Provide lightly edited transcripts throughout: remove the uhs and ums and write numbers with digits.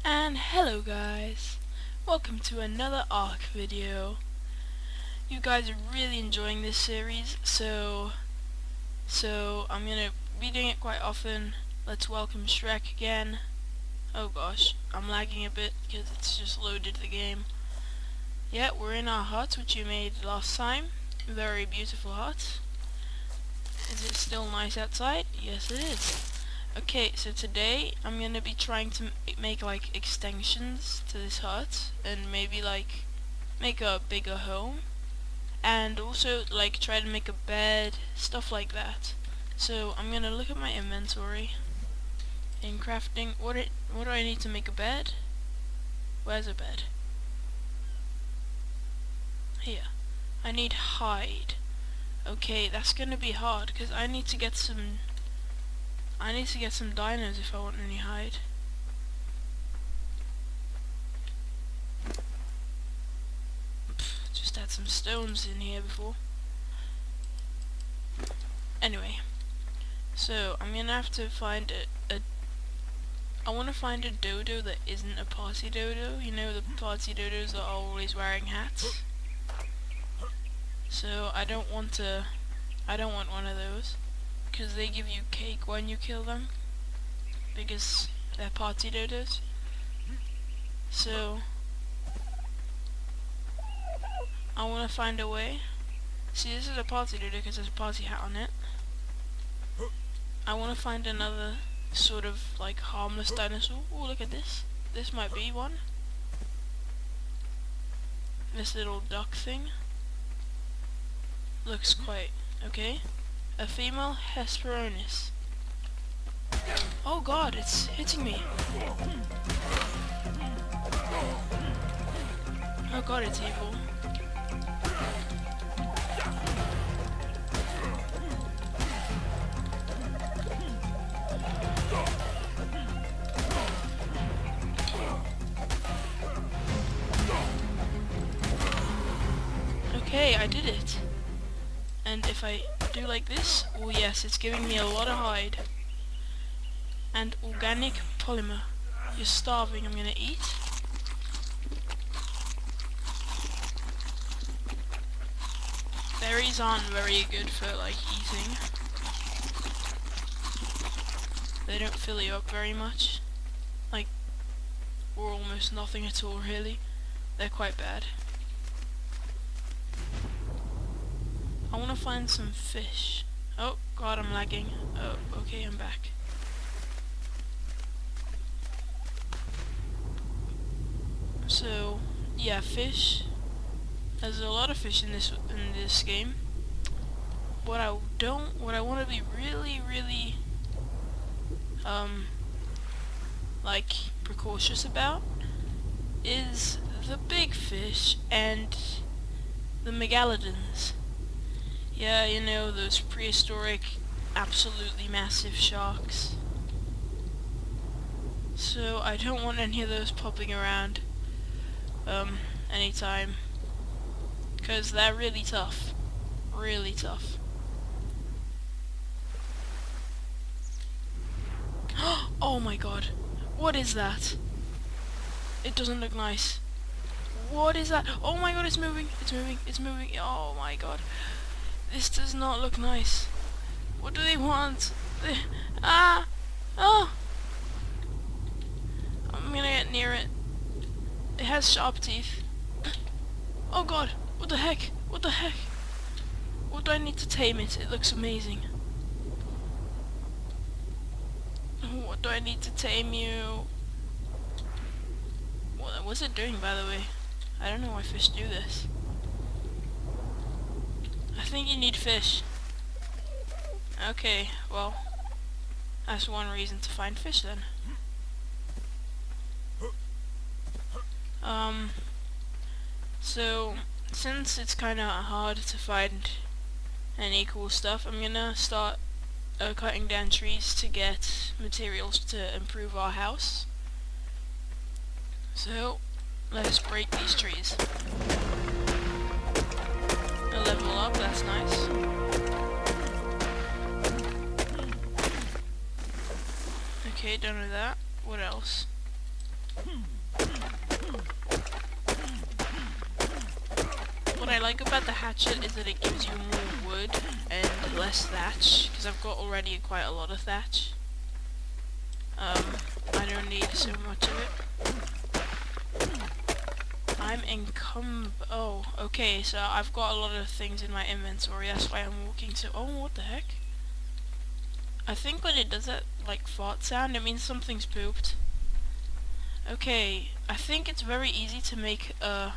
And hello guys, welcome to another ARK video. You guys are really enjoying this series, so I'm gonna be doing it quite often. Let's welcome Shrek again. Oh gosh, I'm lagging a bit because it's just loaded the game. Yeah, we're in our hut which you made last time. Very beautiful hut. Is it still nice outside? Yes it is. Okay, so today I'm gonna be trying to make like extensions to this hut and maybe like make a bigger home and also like try to make a bed, stuff like that. So I'm gonna look at my inventory in crafting. What do I need to make a bed? Where's a bed? Here. I need hide. Okay, that's gonna be hard because I need to get some dinos if I want any hide. Just had some stones in here before. Anyway, so I'm gonna have to find I want to find a dodo that isn't a party dodo. You know, the party dodos that are always wearing hats. So I don't want one of those, because they give you cake when you kill them, because they're party dodos. So I want to find a way. See, this is a party dodo because there's a party hat on it. I want to find another sort of like harmless dinosaur. Oh, look at this. This might be one. This little duck thing looks quite okay. A female Hesperornis. Oh god, it's hitting me. Oh god, it's evil. Okay, I did it. And if I do like this, oh yes, it's giving me a lot of hide. And organic polymer. You're starving, I'm gonna eat. Berries aren't very good for like eating. They don't fill you up very much. Like, or almost nothing at all really. They're quite bad. I want to find some fish. Oh god, I'm lagging. Oh, okay, I'm back. So, yeah, fish. There's a lot of fish in this game. What I want to be really like precautious about is the big fish and the megalodons. Yeah, you know, those prehistoric, absolutely massive sharks. So I don't want any of those popping around anytime, because they're really tough. Really tough. Oh my god. What is that? It doesn't look nice. What is that? Oh my god, it's moving. It's moving. It's moving. Oh my god. This does not look nice. What do they want? Ah! Oh! I'm gonna get near it. It has sharp teeth. Oh god! What the heck? What the heck? What do I need to tame it? It looks amazing. What do I need to tame you? What's it doing, by the way? I don't know why fish do this. I think you need fish. Okay, well, that's one reason to find fish then. So, since it's kinda hard to find any cool stuff, I'm gonna start cutting down trees to get materials to improve our house. So, let's break these trees. A level up, that's nice. Okay, done with that. What else? like about the hatchet is that it gives you more wood and less thatch, because I've got already quite a lot of thatch. I don't need so much of it. Oh, okay, so I've got a lot of things in my inventory, that's why I'm walking so- oh, what the heck? I think when it does that, like, fart sound, it means something's pooped. Okay, I think it's very easy to make a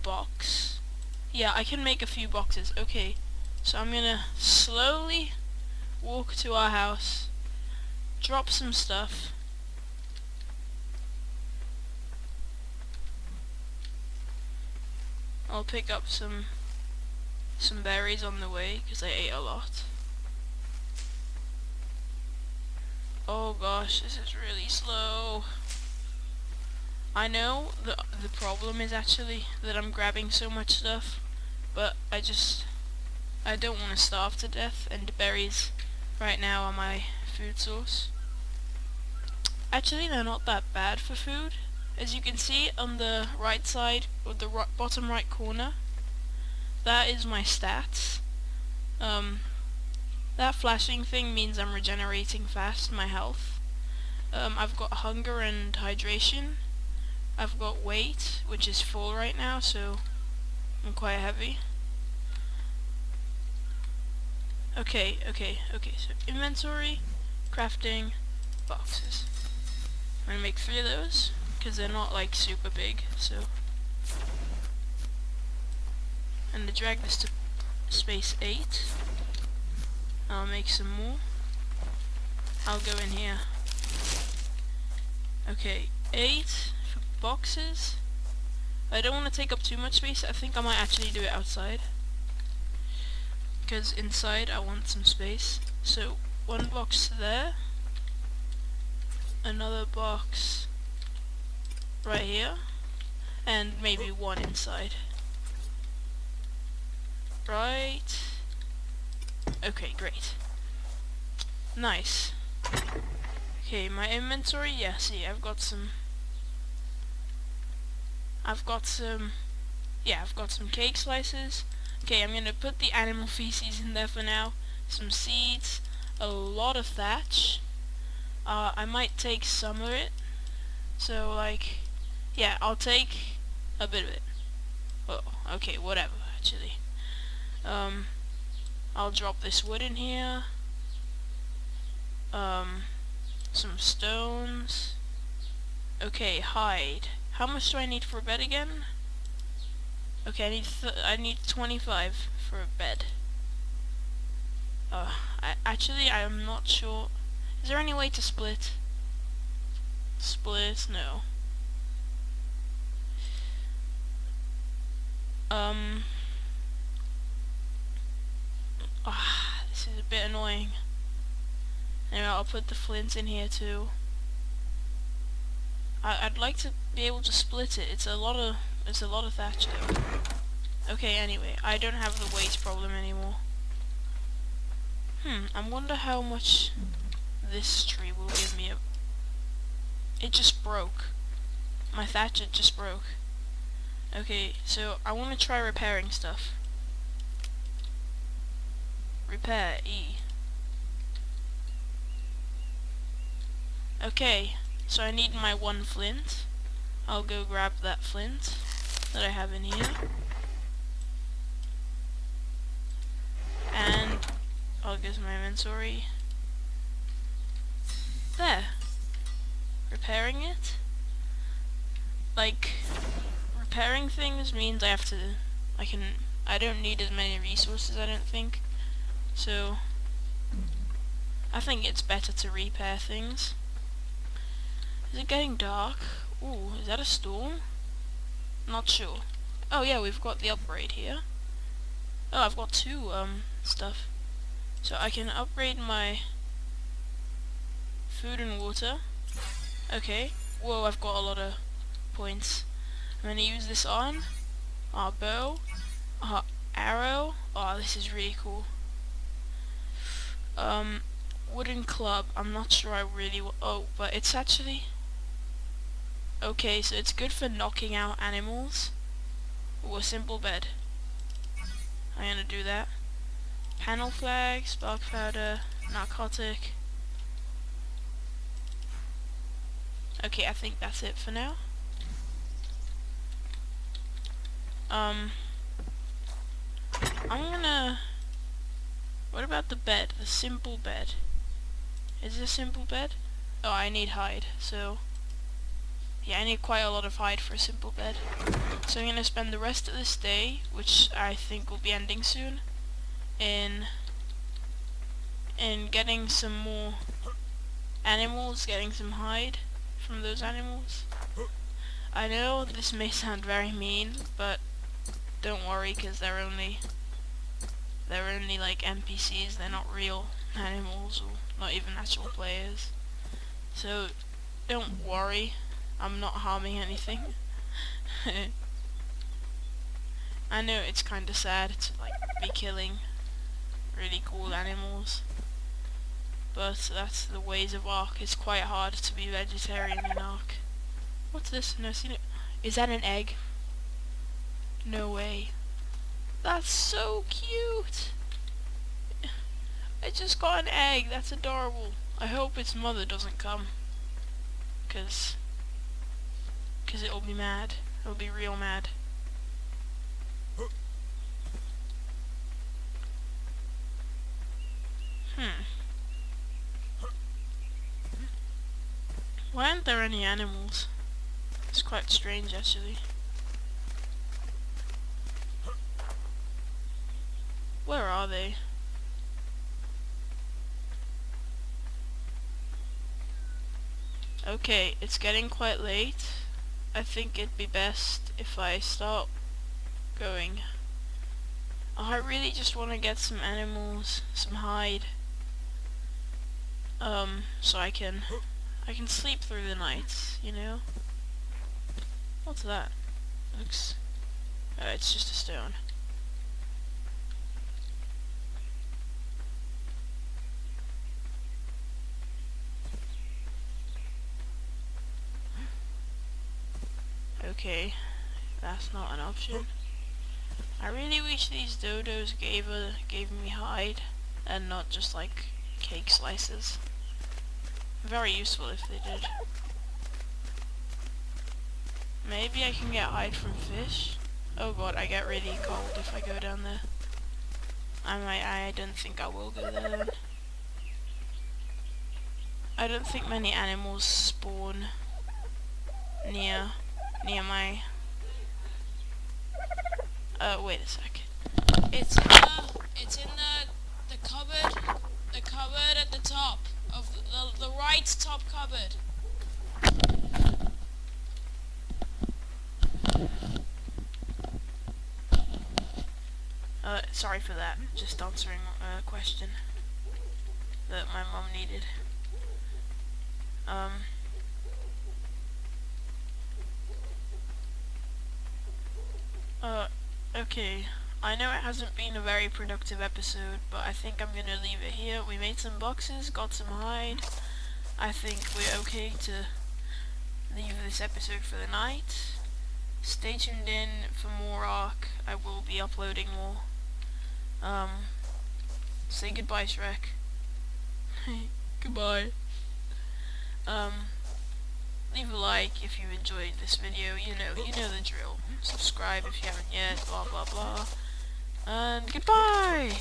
box. Yeah, I can make a few boxes. Okay, so I'm gonna slowly walk to our house, drop some stuff. I'll pick up some berries on the way, because I ate a lot. Oh gosh, this is really slow. I know the problem is actually that I'm grabbing so much stuff, but I don't want to starve to death, and the berries right now are my food source. Actually, they're not that bad for food. As you can see on the right side, or the bottom right corner, that is my stats. That flashing thing means I'm regenerating fast, my health. I've got hunger and hydration. I've got weight, which is full right now, so I'm quite heavy. Okay, so inventory, crafting, boxes. I'm gonna make 3 of those, because they're not like super big, so. I'm gonna drag this to space 8. I'll make some more. I'll go in here. Okay, 8 for boxes. I don't want to take up too much space. I think I might actually do it outside, because inside I want some space. So 1 box there, another box right here, and maybe 1 inside. Right. Okay, great. Nice. Okay, my inventory, yeah, see, I've got some cake slices. Okay, I'm gonna put the animal feces in there for now. Some seeds, a lot of thatch. I might take some of it. So, like, yeah, I'll take a bit of it. Oh, okay, whatever, actually. I'll drop this wood in here. Some stones. Okay, hide. How much do I need for a bed again? Okay, I need 25 for a bed. I am not sure. Is there any way to split? Split? No. This is a bit annoying. Anyway, I'll put the flint in here too. I'd like to be able to split it. It's a lot of thatch though. Okay, anyway, I don't have the weight problem anymore. I wonder how much this tree will give me. It just broke. My thatch just broke. Okay, so I want to try repairing stuff. Repair, E. Okay, so I need my 1 flint. I'll go grab that flint that I have in here. And I'll go to my inventory. There. Repairing it. Like, repairing things means I don't need as many resources, I don't think. So, I think it's better to repair things. Is it getting dark? Ooh, is that a storm? Not sure. Oh yeah, we've got the upgrade here. Oh, I've got 2 stuff. So I can upgrade my food and water. Okay. Whoa, I've got a lot of points. I'm gonna use this on our bow, our arrow. Oh, this is really cool. Wooden club. I'm not sure I really but it's actually okay, so it's good for knocking out animals. Ooh, a simple bed. I'm gonna do that. Panel flag, spark powder, narcotic. Okay, I think that's it for now. I'm gonna... What about the bed? The simple bed. Is it a simple bed? Oh, I need hide, so... Yeah, I need quite a lot of hide for a simple bed. So I'm gonna spend the rest of this day, which I think will be ending soon, in getting some more animals, getting some hide from those animals. I know this may sound very mean, but don't worry, because they're only like NPCs. They're not real animals or not even actual players. So don't worry, I'm not harming anything. I know it's kinda sad to like be killing really cool animals, but that's the ways of ARK. It's quite hard to be vegetarian in ARK. What's this? No, seen it. Is that an egg? No way. That's so cute! I just got an egg. That's adorable. I hope its mother doesn't come, cause it'll be mad. It'll be real mad. Why aren't there any animals? It's quite strange, actually. Where are they? Okay, it's getting quite late. I think it'd be best if I start going. I really just want to get some animals, some hide. So I can sleep through the night, you know? What's that? Looks... it's just a stone. Okay, that's not an option. I really wish these dodos gave me hide, and not just like cake slices. Very useful if they did. Maybe I can get hide from fish. Oh god, I get really cold if I go down there. I don't think I will go there then. I don't think many animals spawn near my... wait a sec. It's in the cupboard at the top of the right top cupboard. Sorry for that. Just answering a question that my mom needed. Okay. I know it hasn't been a very productive episode, but I think I'm gonna leave it here. We made some boxes, got some hide. I think we're okay to leave this episode for the night. Stay tuned in for more ARK. I will be uploading more. Say goodbye, Shrek. Goodbye. Leave a like if you enjoyed this video. You know the drill. Subscribe if you haven't yet. Blah blah blah. And goodbye.